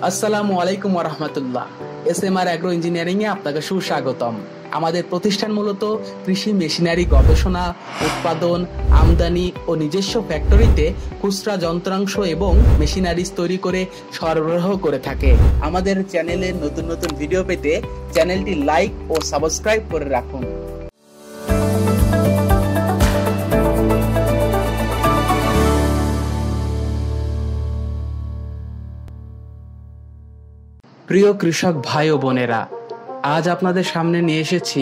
আসসালামু আলাইকুম ওয়া রাহমাতুল্লাহ। এসএমআর অ্যাগ্রো ইঞ্জিনিয়ারিং এ আপনাকে সুস্বাগতম। আমাদের প্রতিষ্ঠান মূলত কৃষি মেশিনারি গবেষণা, উৎপাদন, আমদানি ও নিজস্ব ফ্যাক্টরিতে খুচরা যন্ত্রাংশ এবং মেশিনারিজ তৈরি করে সরবরাহ করে থাকে। আমাদের চ্যানেলে নতুন নতুন ভিডিও পেতে চ্যানেলটি লাইক ও সাবস্ক্রাইব করে রাখুন। প্রিয় কৃষক ভাই ও বোনেরা, আজ আপনাদের সামনে নিয়ে এসেছি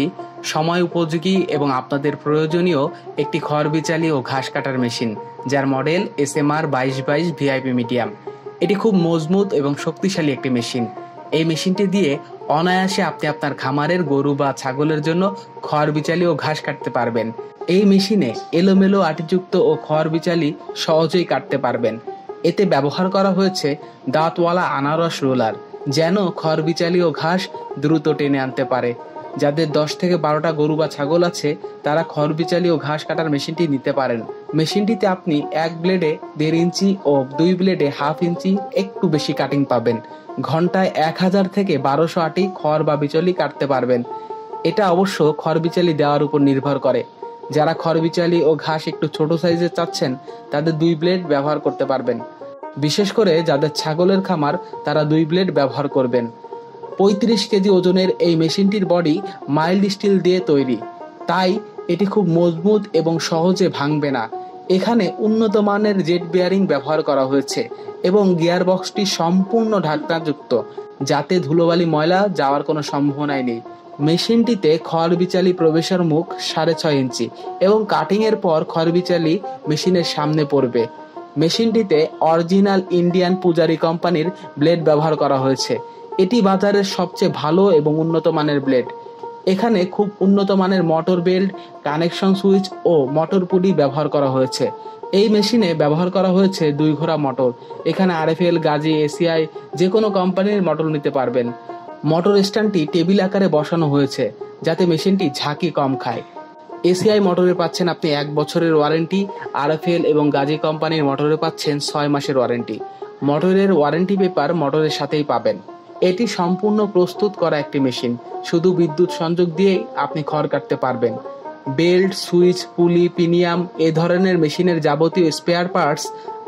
সময় উপযোগী এবং আপনাদের প্রয়োজনীয় একটি খড়বিচালি ও ঘাস কাটার মেশিন, যার মডেল SMR 2222 ভিআইপি মিডিয়াম। এটি খুব মজবুত এবং শক্তিশালী একটি মেশিন। এই মেশিনটি দিয়ে অনায়াসে আপনি আপনার খামারের গরু বা ছাগলের জন্য খড়বিচালি ও ঘাস কাটতে পারবেন। এই মেশিনে এলোমেলো আটিযুক্ত ও খড়বিচালি সহজেই কাটতে পারবেন। এতে ব্যবহার করা হয়েছে দাঁতওয়ালা আনারস রোলার, যেন খড়বিচালি ও ঘাস দ্রুত টেনে আনতে পারে। যাদের 10 থেকে 12টা গরু বা ছাগল আছে, তারা খড়বিচালি ও ঘাস কাটার মেশিনটি নিতে পারেন। মেশিনটিতে আপনি এক ব্লেডে 1.5 ইঞ্চি ও 2 ব্লেডে 1/2 ইঞ্চি একটু বেশি কাটিং পাবেন। ঘন্টায় 1000 থেকে 1200 আটি খড় বা বিচলি কাটতে পারবেন। এটা অবশ্য খড়বিচালি দেওয়ার উপর নির্ভর করে। যারা খড়বিচালি ও ঘাস একটু ছোট সাইজের চাচ্ছেন, তাদের 2 ব্লেড ব্যবহার করতে পারবেন। বিশেষ করে যাদের ছাগলের খামার, তারা 2 ব্লেড ব্যবহার করবেন। 35 কেজি ওজনের এই মেশিনটির বডি মাইল্ড স্টিল দিয়ে তৈরি, তাই এটি খুব মজবুত এবং সহজে ভাঙবে না। এখানে উন্নত মানের জেট বেয়ারিং ব্যবহার করা হয়েছে এবং গিয়ার বক্সটি সম্পূর্ণ ঢাকনাযুক্ত, যাতে ধুলোবালি ময়লা যাওয়ার কোনো সম্ভাবনাই নেই। মেশিনটিতে খড়বিচালি প্রবেশের মুখ 6.5 ইঞ্চি এবং কাটিং এর পর খড়বিচালি মেশিনের সামনে পড়বে। মেশিনটিতে অরিজিনাল ইন্ডিয়ান পূজারি কোম্পানির ব্লেড ব্যবহার করা হয়েছে। এটি বাজারের সবচেয়ে ভালো এবং উন্নত মানের ব্লেড। এখানে খুব উন্নত মানের মোটর বেল্ট, কানেকশন সুইচ ও মোটর পুলি ব্যবহার করা হয়েছে। এই মেশিনে ব্যবহার করা হয়েছে 2 ঘোড়া মোটর। এখানে RFL, গাজি, ACI যে কোনো কোম্পানির মোটর নিতে পারবেন। মোটর স্ট্যান্ডটি টেবিল আকারে বসানো হয়েছে, যাতে মেশিনটি ঝাঁকি কম খায়। ACI মোটরে পাচ্ছেন আপনি 1 বছরের ওয়ারেন্টি, RFL এবং গাজি কোম্পানির মোটরে পাচ্ছেন 6 মাসের ওয়ারেন্টি। মোটরের ওয়ারেন্টি পেপার মোটরের সাথেই পাবেন। এটি সম্পূর্ণ প্রস্তুত করা একটি মেশিন। শুধু বিদ্যুৎ সংযোগ দিয়েই আপনি খড় কাটতে পারবেন। বেল্ট, সুইচ, পুলি, পিনিয়াম এ ধরনের মেশিনের যাবতীয় স্পেয়ার পার্টস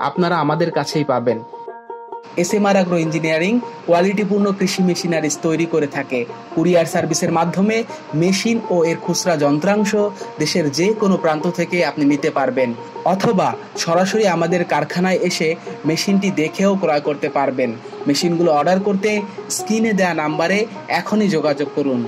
আপনারা আমাদের কাছেই পাবেন। SMR অ্যাগ্রো ইঞ্জিনিয়ারিং কোয়ালিটিপূর্ণ কৃষি মেশিনারিজ তৈরি করে থাকে। কুরিয়ার সার্ভিসের মাধ্যমে মেশিন ও এর খুচরা যন্ত্রাংশ দেশের যে কোনো প্রান্ত থেকে আপনি নিতে পারবেন, অথবা সরাসরি আমাদের কারখানায় এসে মেশিনটি দেখেও ক্রয় করতে পারবেন। মেশিনগুলো অর্ডার করতে স্ক্রিনে দেওয়া নাম্বারে এখনই যোগাযোগ করুন।